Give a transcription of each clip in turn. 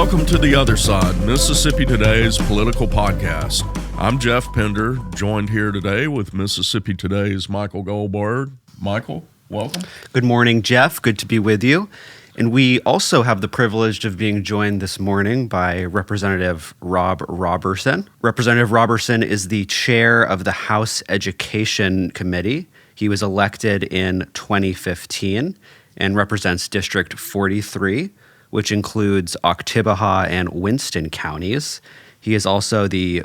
Welcome to The Other Side, Mississippi Today's political podcast. I'm Geoff Pender, joined here today with Mississippi Today's Michael Goldberg. Michael, welcome. Good morning, Geoff. Good to be with you. And we also have the privilege of being joined this morning by Representative Rob Roberson. Representative Roberson is the chair of the House Education Committee. He was elected in 2015 and represents District 43, which includes Oktibbeha and Winston counties. He is also the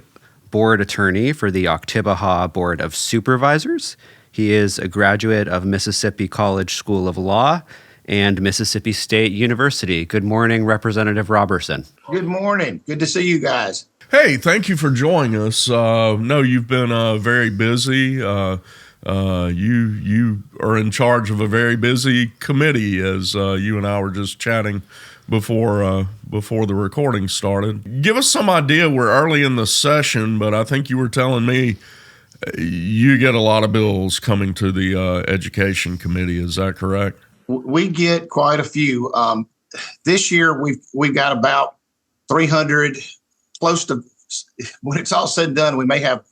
board attorney for the Oktibbeha Board of Supervisors. He is a graduate of Mississippi College School of Law and Mississippi State University. Good morning, Representative Roberson. Good morning. Good to see you guys. Hey, thank you for joining us. No, you've been very busy. You are in charge of a very busy committee, as you and I were just chatting before the recording started. Give us some idea. We're early in the session, but I think you were telling me you get a lot of bills coming to the Education Committee. Is that correct? We get quite a few. This year, we've got about 300, close to, when it's all said and done, we may have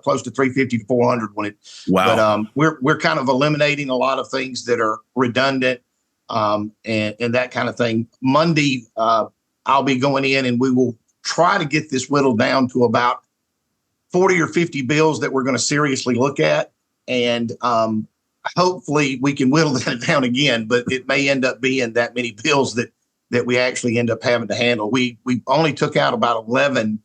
close to 350 to 400 when it. Wow. But we're kind of eliminating a lot of things that are redundant and that kind of thing. Monday, I'll be going in and we will try to get this whittled down to about 40 or 50 bills that we're going to seriously look at. And hopefully we can whittle that down again, but it may end up being that many bills that we actually end up having to handle. We only took out about 11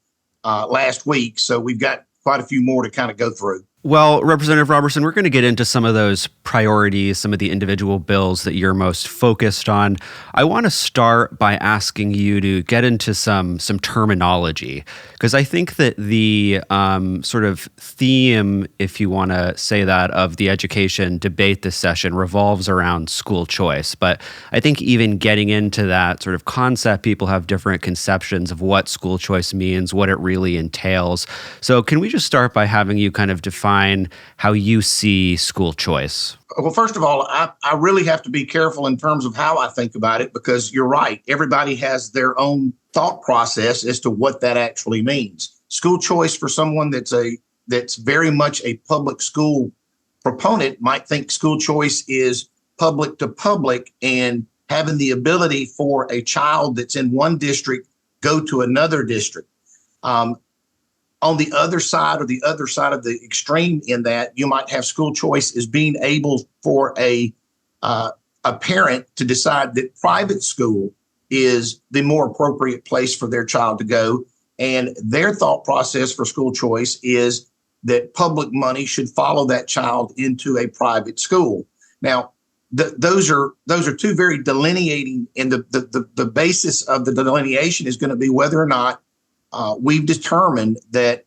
last week, so we've got quite a few more to kind of go through. Well, Representative Roberson, we're going to get into some of those priorities, some of the individual bills that you're most focused on. I want to start by asking you to get into some terminology, because I think that the sort of theme, if you want to say that, of the education debate this session revolves around school choice. But I think even getting into that sort of concept, people have different conceptions of what school choice means, what it really entails. So can we just start by having you kind of define how you see school choice? Well, first of all, I really have to be careful in terms of how I think about it, because you're right. Everybody has their own thought process as to what that actually means. School choice for someone that's very much a public school proponent might think school choice is public to public and having the ability for a child that's in one district go to another district. On the other side of the extreme in that, you might have school choice as being able for a parent to decide that private school is the more appropriate place for their child to go. And their thought process for school choice is that public money should follow that child into a private school. Now, those are two very delineating, and the basis of the delineation is going to be whether or not we've determined that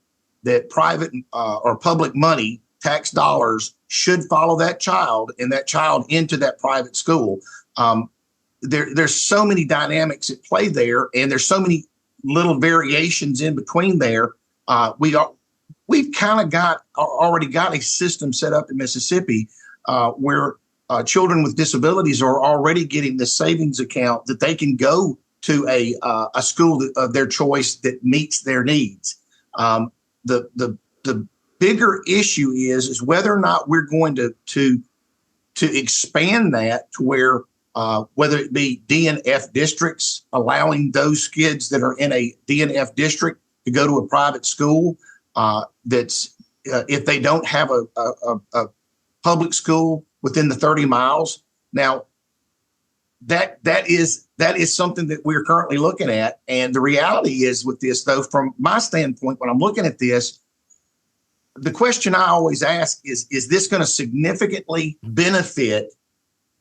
private or public money, tax dollars, should follow that child and that child into that private school. There's so many dynamics at play there, and there's so many little variations in between there. We've kind of already got a system set up in Mississippi where children with disabilities are already getting the savings account that they can go to a school of their choice that meets their needs. The bigger issue is whether or not we're going to expand that to where whether it be D and F districts, allowing those kids that are in a D and F district to go to a private school that's if they don't have a public school within the 30 miles. Now, that is something that we're currently looking at. And the reality is with this, though, from my standpoint, when I'm looking at this, the question I always ask is this going to significantly benefit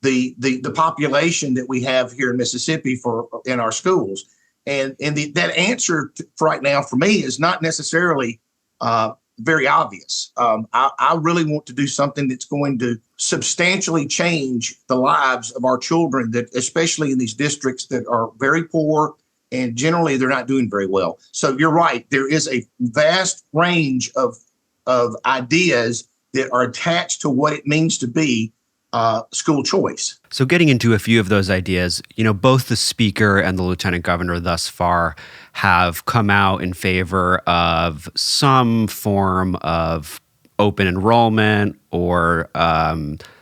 the population that we have here in Mississippi in our schools? And that answer right now for me is not necessarily very obvious. I really want to do something that's going to substantially change the lives of our children, that especially in these districts that are very poor and generally they're not doing very well. So you're right. There is a vast range of ideas that are attached to what it means to be school choice. So getting into a few of those ideas, both the speaker and the lieutenant governor thus far have come out in favor of some form of open enrollment, or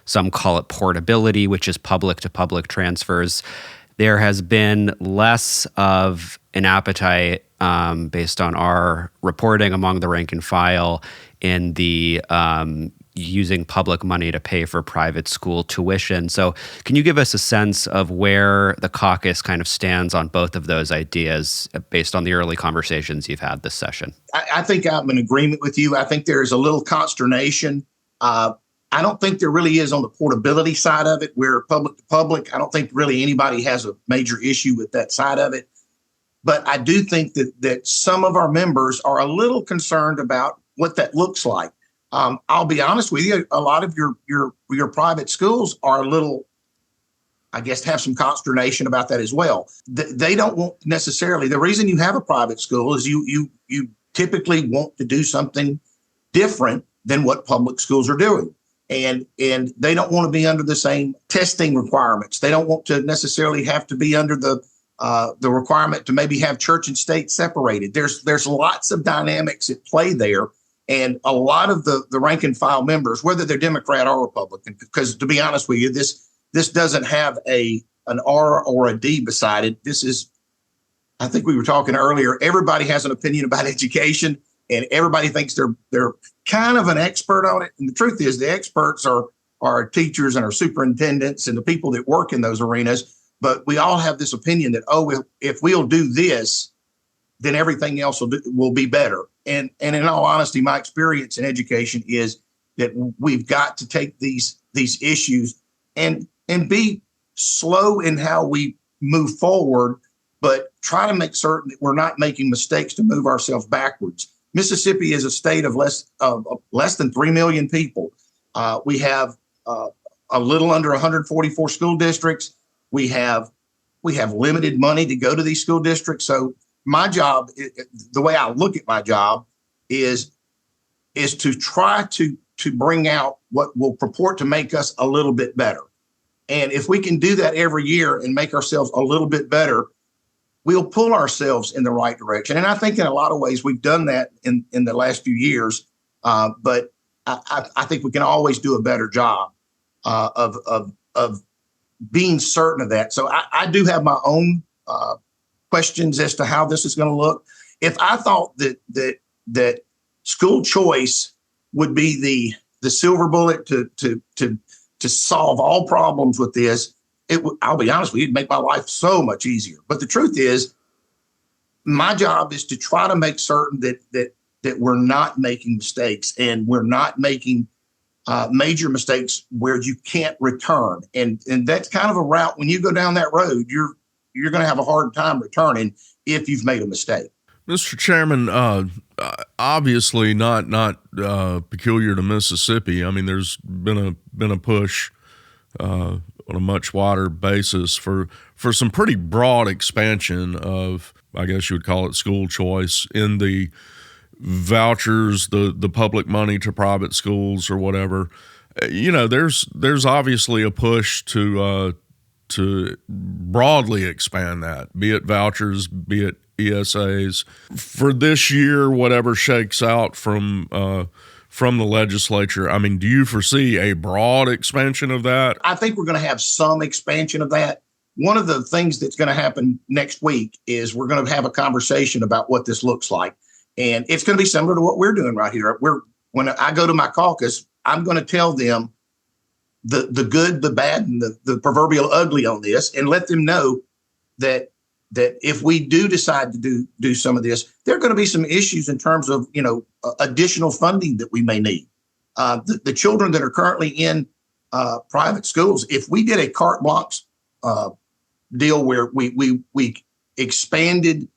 some call it portability, which is public-to-public transfers. There has been less of an appetite, based on our reporting among the rank and file, in the using public money to pay for private school tuition. So can you give us a sense of where the caucus kind of stands on both of those ideas based on the early conversations you've had this session? I think I'm in agreement with you. I think there is a little consternation. I don't think there really is on the portability side of it. We're public to public. I don't think really anybody has a major issue with that side of it. But I do think that some of our members are a little concerned about what that looks like. I'll be honest with you, a lot of your private schools are a little, I guess, have some consternation about that as well. They don't want necessarily, the reason you have a private school is you typically want to do something different than what public schools are doing. And they don't want to be under the same testing requirements. They don't want to necessarily have to be under the requirement to maybe have church and state separated. There's lots of dynamics at play there. And a lot of the rank and file members, whether they're Democrat or Republican, because to be honest with you, this doesn't have an R or a D beside it. This is, I think we were talking earlier, everybody has an opinion about education, and everybody thinks they're kind of an expert on it. And the truth is, the experts are teachers and our superintendents and the people that work in those arenas. But we all have this opinion that, if we'll do this, then everything else will be better. And in all honesty, my experience in education is that we've got to take these issues and be slow in how we move forward, but try to make certain that we're not making mistakes to move ourselves backwards. Mississippi is a state of less than 3 million people. We have a little under 144 school districts. We have limited money to go to these school districts. So my job, the way I look at my job, is to try to bring out what will purport to make us a little bit better. And if we can do that every year and make ourselves a little bit better, we'll pull ourselves in the right direction. And I think in a lot of ways we've done that in the last few years. But I think we can always do a better job of being certain of that. So I do have my own questions as to how this is going to look. If I thought that school choice would be the silver bullet to solve all problems with this, I'll be honest with you, it'd make my life so much easier. But the truth is, my job is to try to make certain that we're not making mistakes, and we're not making major mistakes where you can't return. And that's kind of a route. When you go down that road, you're going to have a hard time returning if you've made a mistake. Mr. Chairman, obviously not peculiar to Mississippi. I mean, there's been a push on a much wider basis for some pretty broad expansion of, I guess you would call it, school choice in the vouchers, the public money to private schools or whatever. There's obviously a push to broadly expand that, be it vouchers, be it ESAs. For this year, whatever shakes out from the legislature, I mean, do you foresee a broad expansion of that? I think we're going to have some expansion of that. One of the things that's going to happen next week is we're going to have a conversation about what this looks like. And it's going to be similar to what we're doing right here. When I go to my caucus, I'm going to tell them the good, the bad, and the proverbial ugly on this, and let them know that if we do decide to do some of this, there are going to be some issues in terms of, additional funding that we may need. The children that are currently in private schools, if we did a carte blanche deal where we expanded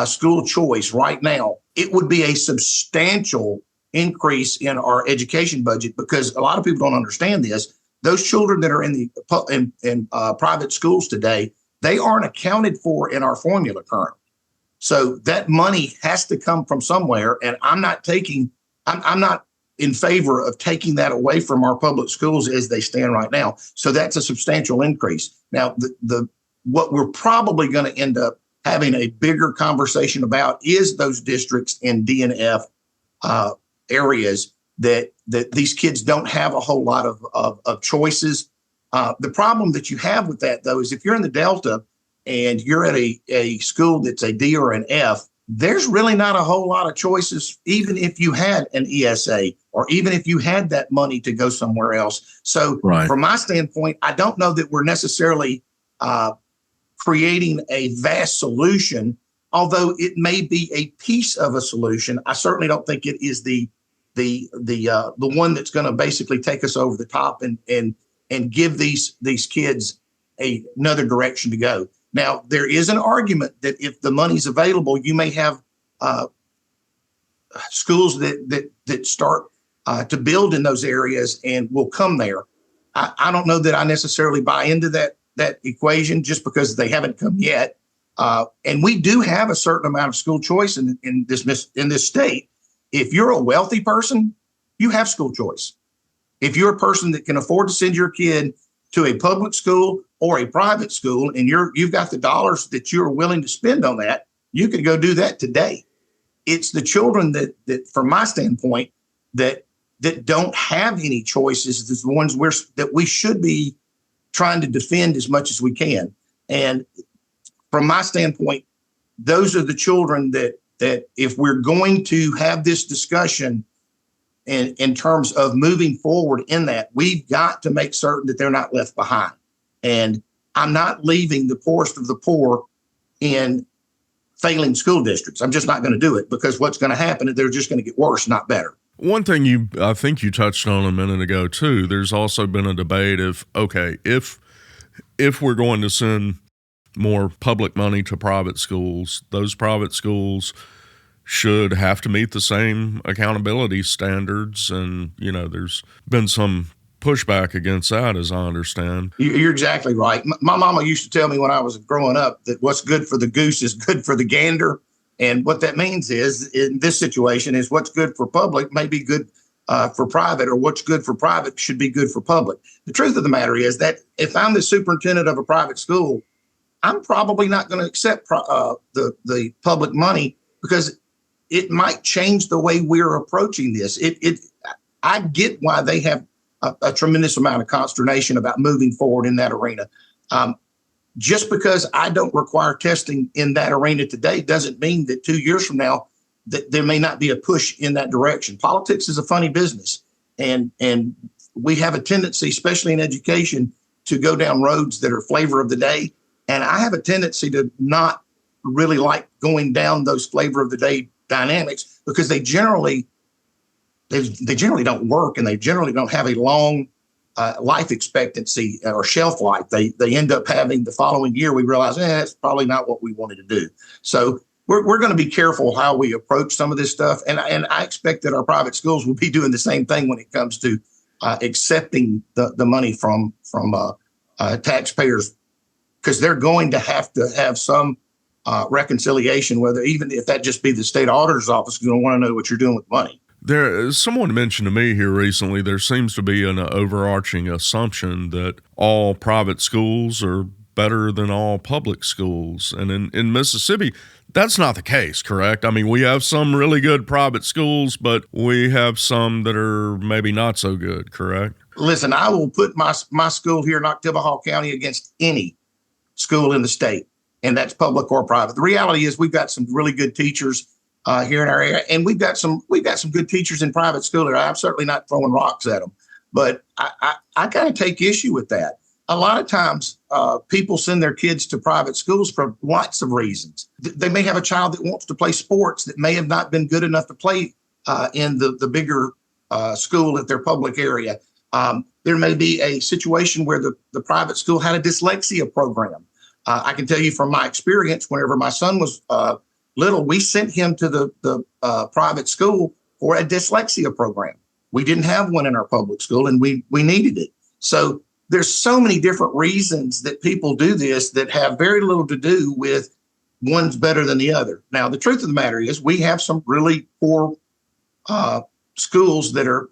school choice right now, it would be a substantial increase in our education budget, because a lot of people don't understand this. Those children that are in private schools today, they aren't accounted for in our formula currently. So that money has to come from somewhere, and I'm not in favor of taking that away from our public schools as they stand right now. So that's a substantial increase. Now, what we're probably going to end up having a bigger conversation about is those districts in D and F areas that these kids don't have a whole lot of choices. The problem that you have with that, though, is if you're in the Delta and you're at a school that's a D or an F, there's really not a whole lot of choices, even if you had an ESA or even if you had that money to go somewhere else. So from my standpoint, I don't know that we're necessarily creating a vast solution, although it may be a piece of a solution. I certainly don't think it is the one that's going to basically take us over the top and give these kids another direction to go. Now, there is an argument that if the money's available, you may have schools that start to build in those areas and will come there. I don't know that I necessarily buy into that equation just because they haven't come yet. And we do have a certain amount of school choice in this state. If you're a wealthy person, you have school choice. If you're a person that can afford to send your kid to a public school or a private school, and you've got the dollars that you're willing to spend on that, you can go do that today. It's the children that from my standpoint, that don't have any choices, is the ones that we should be trying to defend as much as we can. And from my standpoint, those are the children that if we're going to have this discussion in terms of moving forward in that, we've got to make certain that they're not left behind. And I'm not leaving the poorest of the poor in failing school districts. I'm just not going to do it, because what's going to happen is they're just going to get worse, not better. One thing I think you touched on a minute ago too, there's also been a debate if we're going to send more public money to private schools, those private schools should have to meet the same accountability standards. And, there's been some pushback against that, as I understand. You're exactly right. My mama used to tell me when I was growing up that what's good for the goose is good for the gander. And what that means is, in this situation, is what's good for public may be good for private, or what's good for private should be good for public. The truth of the matter is that if I'm the superintendent of a private school, I'm probably not going to accept the public money, because it might change the way we're approaching this. I get why they have a tremendous amount of consternation about moving forward in that arena. Just because I don't require testing in that arena today doesn't mean that 2 years from now that there may not be a push in that direction. Politics is a funny business, and we have a tendency, especially in education, to go down roads that are flavor of the day. And I have a tendency to not really like going down those flavor of the day dynamics, because they generally don't work, and they generally don't have a long life expectancy or shelf life. They end up having the following year, we realize, that's probably not what we wanted to do. So we're going to be careful how we approach some of this stuff. And I expect that our private schools will be doing the same thing when it comes to accepting the money from taxpayers, because they're going to have some reconciliation, whether even if that just be the state auditor's office is going to want to know what you're doing with money. Someone mentioned to me here recently, there seems to be an overarching assumption that all private schools are better than all public schools. And in Mississippi, that's not the case, correct? I mean, we have some really good private schools, but we have some that are maybe not so good, correct? Listen, I will put my school here in Oktibbeha County against any school in the state, and that's public or private. The reality is we've got some really good teachers here in our area, and we've got some good teachers in private school. I'm certainly not throwing rocks at them, but I kind of take issue with that. A lot of times people send their kids to private schools for lots of reasons. They may have a child that wants to play sports that may have not been good enough to play in the bigger school at their public area. There may be a situation where the private school had a dyslexia program. I can tell you from my experience, whenever my son was little, we sent him to the private school for a dyslexia program. We didn't have one in our public school, and we needed it. So there's so many different reasons that people do this that have very little to do with one's better than the other. Now, the truth of the matter is we have some really poor schools that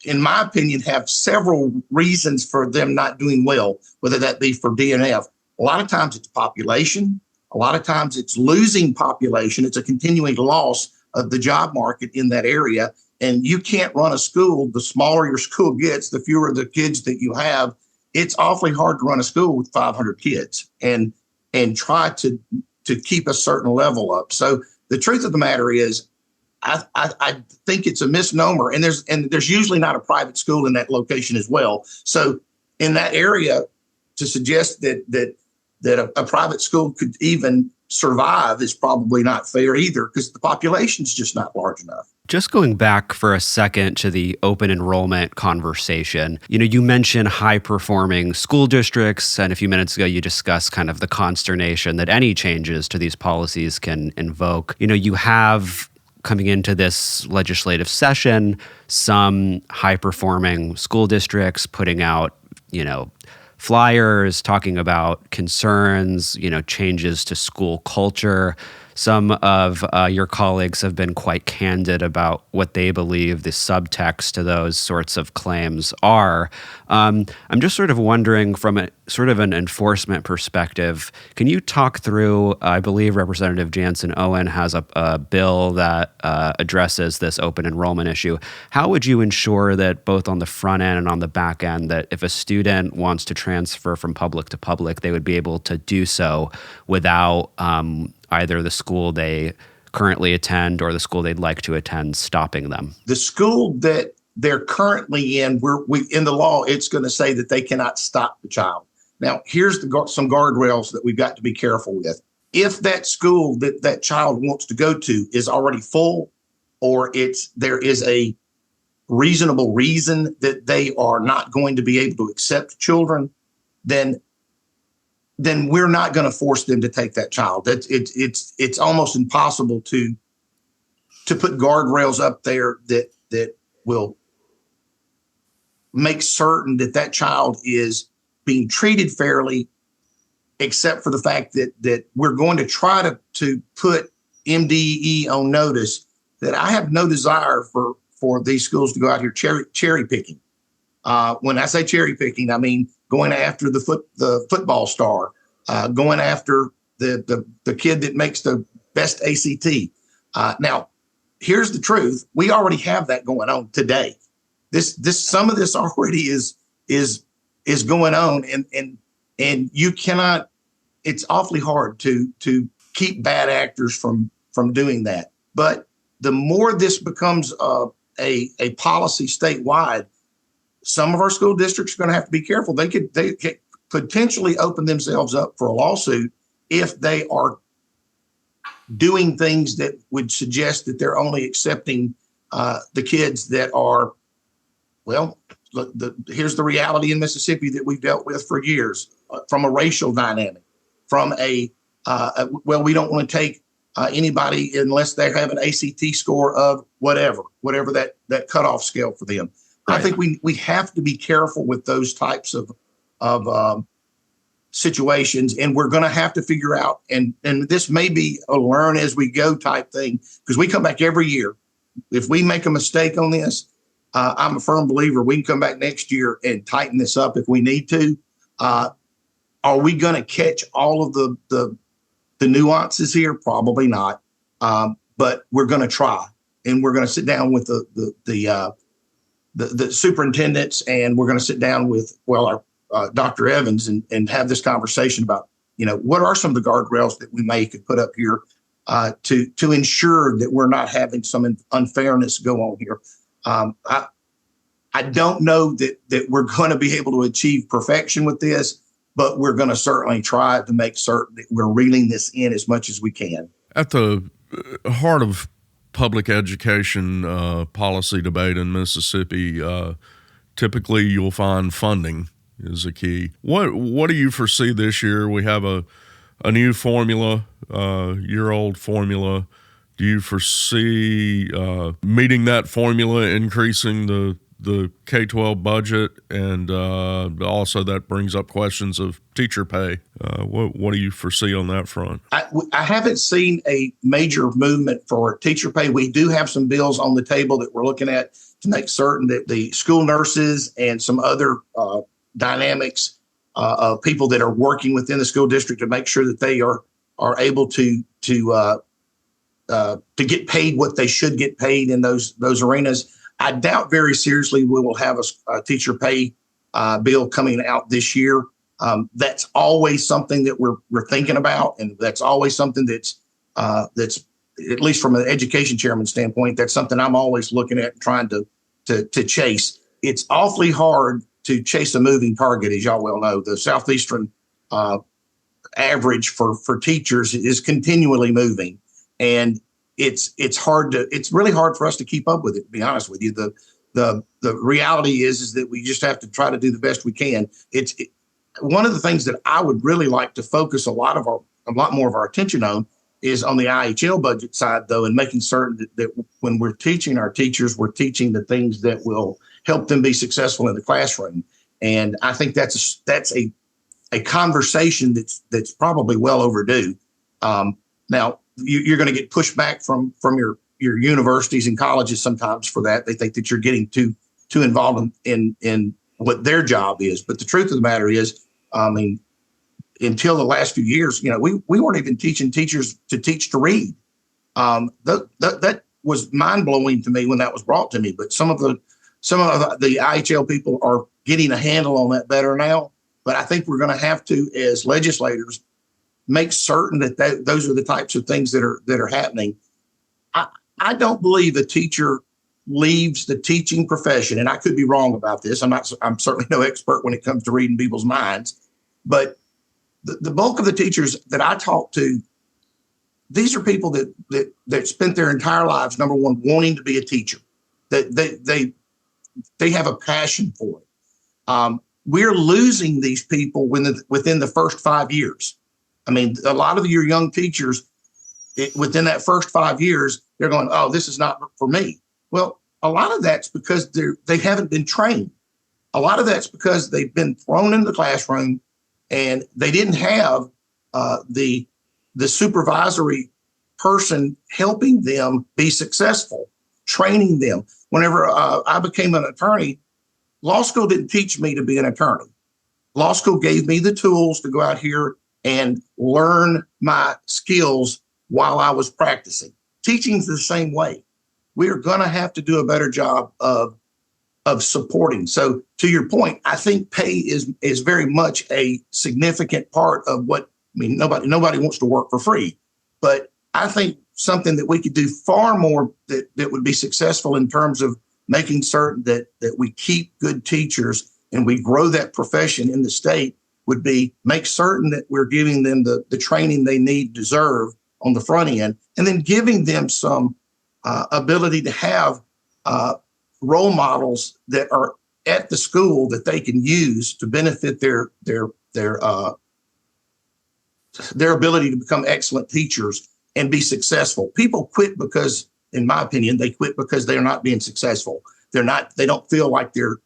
in my opinion have several reasons for them not doing well, whether that be for DNF. A lot of times it's population. A lot of times it's losing population. It's a continuing loss of the job market in that area. And you can't run a school. The smaller your school gets, the fewer the kids that you have. It's awfully hard to run a school with 500 kids and try to keep a certain level up. So the truth of the matter is, I think it's a misnomer, and there's usually not a private school in that location as well. So in that area, to suggest that a private school could even survive is probably not fair either, because the population's just not large enough. Just going back for a second to the open enrollment conversation, you mentioned high-performing school districts, and a few minutes ago you discussed kind of the consternation that any changes to these policies can invoke. You have, coming into this legislative session, some high-performing school districts putting out, flyers talking about concerns, changes to school culture. Some of your colleagues have been quite candid about what they believe the subtext to those sorts of claims are. I'm just sort of wondering, from a sort of an enforcement perspective, can you talk through, I believe Representative Jansen Owen has a bill that addresses this open enrollment issue. How would you ensure that both on the front end and on the back end, that if a student wants to transfer from public to public, they would be able to do so without either the school they currently attend or the school they'd like to attend stopping them? The school that they're currently in, in the law, it's going to say that they cannot stop the child. Now, here's some guardrails that we've got to be careful with. If that school that child wants to go to is already full, or there is a reasonable reason that they are not going to be able to accept children, then we're not going to force them to take that child. It's almost impossible to put guardrails up there that will make certain that child is being treated fairly, except for the fact that we're going to try to put MDE on notice that I have no desire for these schools to go out here cherry picking. When I say cherry picking, I mean going after the football star, going after the kid that makes the best ACT. Now, here's the truth: we already have that going on today. Some of this already is going on, and you cannot. It's awfully hard to keep bad actors from doing that. But the more this becomes a policy statewide, some of our school districts are going to have to be careful. They could potentially open themselves up for a lawsuit if they are doing things that would suggest that they're only accepting the kids that are, well, here's the reality in Mississippi that we've dealt with for years, from a racial dynamic, from we don't want to take anybody unless they have an ACT score of whatever that cutoff scale for them. Right. I think we have to be careful with those types of situations, and we're going to have to figure out, and this may be a learn as we go type thing, because we come back every year. If we make a mistake on this, I'm a firm believer we can come back next year and tighten this up if we need to. Are we going to catch all of the nuances here? Probably not, but we're going to try, and we're going to sit down with the superintendents, and we're going to sit down with our Dr. Evans and have this conversation about, what are some of the guardrails that we could put up here to ensure that we're not having some unfairness go on here. I don't know that we're going to be able to achieve perfection with this, but we're going to certainly try to make certain that we're reeling this in as much as we can. At the heart of public education policy debate in Mississippi, typically you'll find funding is a key. What do you foresee this year? We have a new formula, year-old formula. Do you foresee meeting that formula, increasing the the K-12 budget, and also that brings up questions of teacher pay. What do you foresee on that front? I haven't seen a major movement for teacher pay. We do have some bills on the table that we're looking at to make certain that the school nurses and some other dynamics of people that are working within the school district to make sure that they are able to get paid what they should get paid in those arenas. I doubt very seriously we will have a teacher pay bill coming out this year. That's always something that we're thinking about, and that's always something that's at least from an education chairman standpoint, that's something I'm always looking at and trying to chase. It's awfully hard to chase a moving target, as y'all well know. The Southeastern average for teachers is continually moving, and it's really hard for us to keep up with it, to be honest with you. The reality is that we just have to try to do the best we can. One of the things that I would really like to focus a lot more of our attention on is on the IHL budget side, though, and making certain that when we're teaching our teachers, we're teaching the things that will help them be successful in the classroom. And I think that's a conversation that's probably well overdue. Now, you're going to get pushback from your universities and colleges sometimes for that. They think that you're getting too involved in what their job is. But the truth of the matter is, I mean, until the last few years, we weren't even teaching teachers to teach to read. That was mind blowing to me when that was brought to me. But some of the IHL people are getting a handle on that better now. But I think we're going to have to, as legislators, make certain that those are the types of things that are happening. I don't believe a teacher leaves the teaching profession, and I could be wrong about this. I'm certainly no expert when it comes to reading people's minds, but the bulk of the teachers that I talk to, these are people that spent their entire lives, number one, wanting to be a teacher. That they have a passion for it. We're losing these people within the first 5 years. I mean, a lot of your young teachers, within that first 5 years, they're going, "Oh, this is not for me." Well, a lot of that's because they haven't been trained. A lot of that's because they've been thrown in the classroom and they didn't have the supervisory person helping them be successful, training them. Whenever I became an attorney, law school didn't teach me to be an attorney. Law school gave me the tools to go out here and learn my skills while I was practicing. Teaching's the same way. We are going to have to do a better job of supporting. So to your point, I think pay is very much a significant part of nobody wants to work for free, but I think something that we could do far more that would be successful in terms of making certain that we keep good teachers and we grow that profession in the state would be make certain that we're giving them the training they deserve on the front end, and then giving them some ability to have role models that are at the school that they can use to benefit their ability to become excellent teachers and be successful. People quit because, in my opinion, they quit because they're not being successful. They don't feel like they're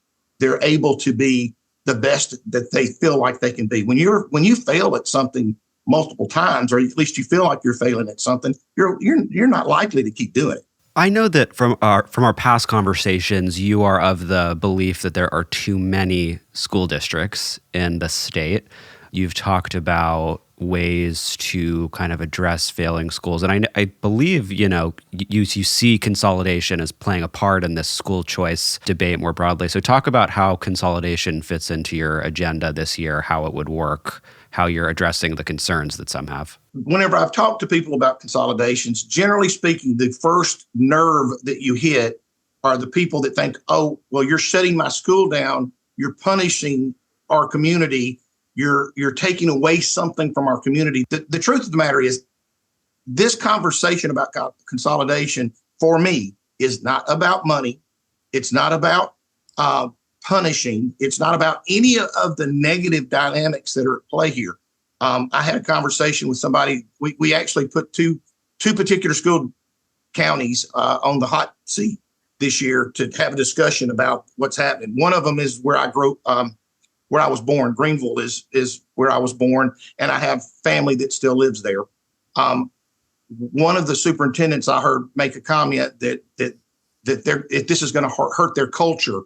able to be the best that they feel like they can be. When you fail at something multiple times, or at least you feel like you're failing at something, you're not likely to keep doing it. I know that from our past conversations, you are of the belief that there are too many school districts in the state. You've talked about ways to kind of address failing schools. And I believe, you see consolidation as playing a part in this school choice debate more broadly. So talk about how consolidation fits into your agenda this year, how it would work, how you're addressing the concerns that some have. Whenever I've talked to people about consolidations, generally speaking, the first nerve that you hit are the people that think, "Oh, well, you're shutting my school down. You're punishing our community. You're taking away something from our community." The truth of the matter is, this conversation about consolidation for me is not about money. It's not about punishing. It's not about any of the negative dynamics that are at play here. I had a conversation with somebody. We actually put two particular school counties on the hot seat, this year to have a discussion about what's happening. One of them is where I grew, where I was born. Greenville is where I was born, and I have family that still lives there. One of the superintendents I heard make a comment that if this is going to hurt their culture,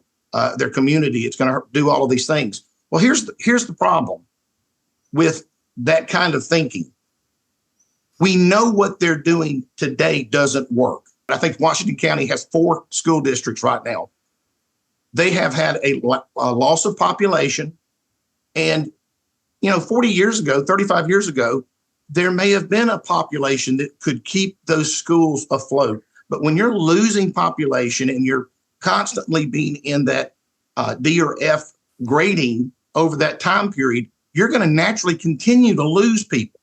their community, it's going to do all of these things. Well, here's the problem with that kind of thinking. We know what they're doing today doesn't work. I think Washington County has 4 school districts right now. They have had a loss of population. And, 40 years ago, 35 years ago, there may have been a population that could keep those schools afloat. But when you're losing population and you're constantly being in that D or F grading over that time period, you're going to naturally continue to lose people.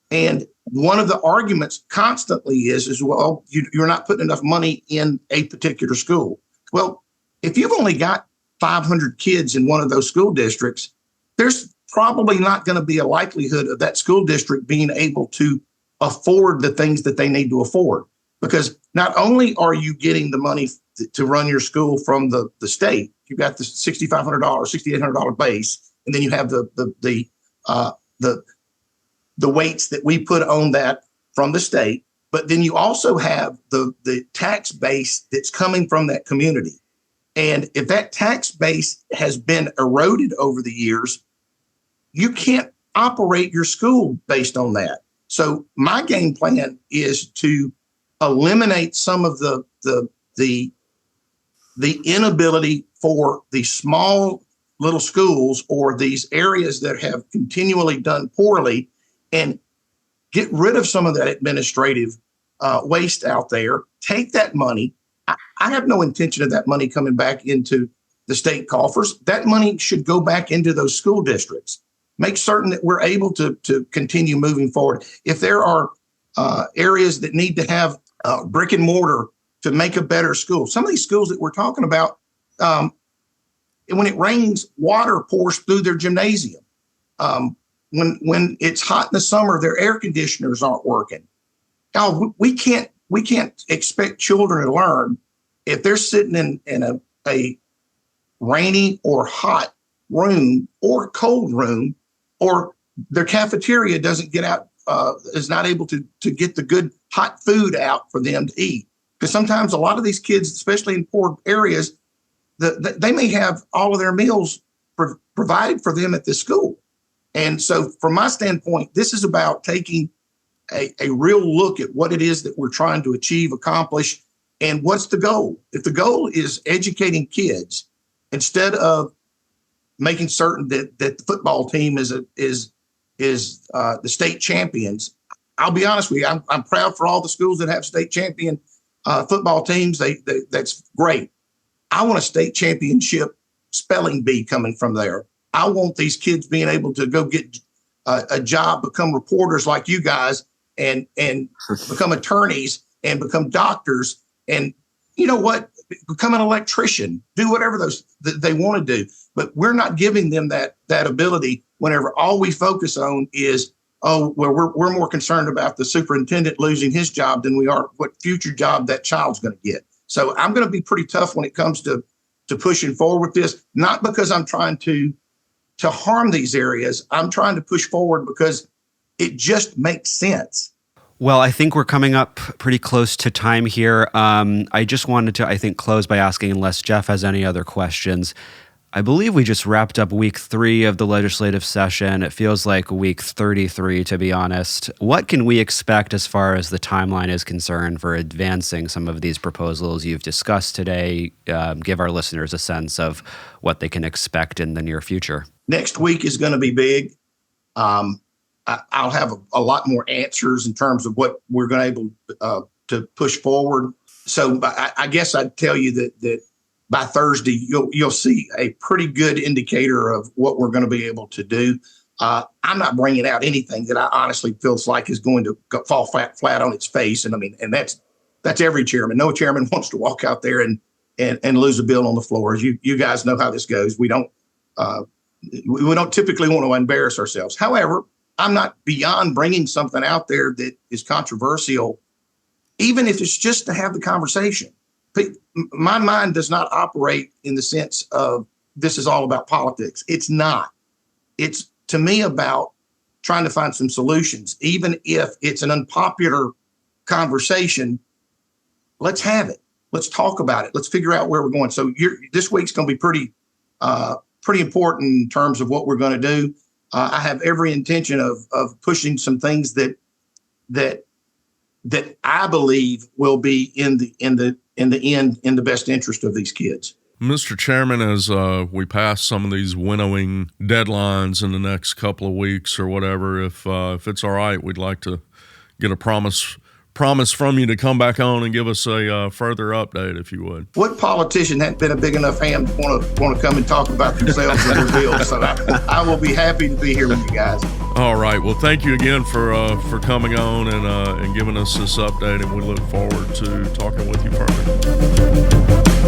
And one of the arguments constantly is well, you're not putting enough money in a particular school. Well, if you've only got 500 kids in one of those school districts, there's probably not going to be a likelihood of that school district being able to afford the things that they need to afford. Because not only are you getting the money to run your school from the state, you've got the $6,500, $6,800 base, and then you have the weights that we put on that from the state. But then you also have the tax base that's coming from that community. And if that tax base has been eroded over the years, you can't operate your school based on that. So my game plan is to eliminate some of the inability for the small little schools or these areas that have continually done poorly, and get rid of some of that administrative waste out there. Take that money. I have no intention of that money coming back into the state coffers. That money should go back into those school districts. Make certain that we're able to continue moving forward. If there are areas that need to have brick and mortar to make a better school, some of these schools that we're talking about, when it rains, water pours through their gymnasium. When it's hot in the summer, their air conditioners aren't working. Now, we can't expect children to learn if they're sitting in a rainy or hot room or cold room, or their cafeteria doesn't get out, is not able to get the good hot food out for them to eat. Because sometimes a lot of these kids, especially in poor areas, they may have all of their meals provided for them at this school. And so from my standpoint, this is about taking a real look at what it is that we're trying to achieve, accomplish, and what's the goal. If the goal is educating kids, instead of making certain that the football team is the state champions, I'll be honest with you, I'm proud for all the schools that have state champion football teams. That's great. I want a state championship spelling bee coming from there. I want these kids being able to go get a job, become reporters like you guys, and become attorneys and become doctors, and you know what, become an electrician, do whatever they want to do. But we're not giving them that ability whenever all we focus on is, we're more concerned about the superintendent losing his job than we are what future job that child's going to get. So I'm going to be pretty tough when it comes to pushing forward with this, not because I'm trying to harm these areas. I'm trying to push forward because it just makes sense. Well, I think we're coming up pretty close to time here. I just wanted to, close by asking, unless Geoff has any other questions. I believe we just wrapped up week 3 of the legislative session. It feels like week 33, to be honest. What can we expect as far as the timeline is concerned for advancing some of these proposals you've discussed today? Give our listeners a sense of what they can expect in the near future. Next week is going to be big. I'll have a lot more answers in terms of what we're going to able to push forward. So I guess I'd tell you that by Thursday, you'll see a pretty good indicator of what we're going to be able to do. I'm not bringing out anything that I honestly feels like is going to fall flat on its face. And that's every chairman. No chairman wants to walk out there and lose a bill on the floor. You guys know how this goes. We don't typically want to embarrass ourselves. However, I'm not beyond bringing something out there that is controversial, even if it's just to have the conversation. my mind does not operate in the sense of this is all about politics. It's not. It's, to me, about trying to find some solutions. Even if it's an unpopular conversation, let's have it. Let's talk about it. Let's figure out where we're going. So this week's going to be pretty important in terms of what we're going to do. I have every intention of pushing some things that I believe will be in the end in the best interest of these kids. Mr. Chairman, as we pass some of these winnowing deadlines in the next couple of weeks or whatever, if it's all right, we'd like to get a promise from you to come back on and give us a further update, if you would. What politician hasn't been a big enough ham to want to come and talk about themselves and their bills? So I will be happy to be here with you guys. All right. Well, thank you again for coming on and giving us this update, and we look forward to talking with you further.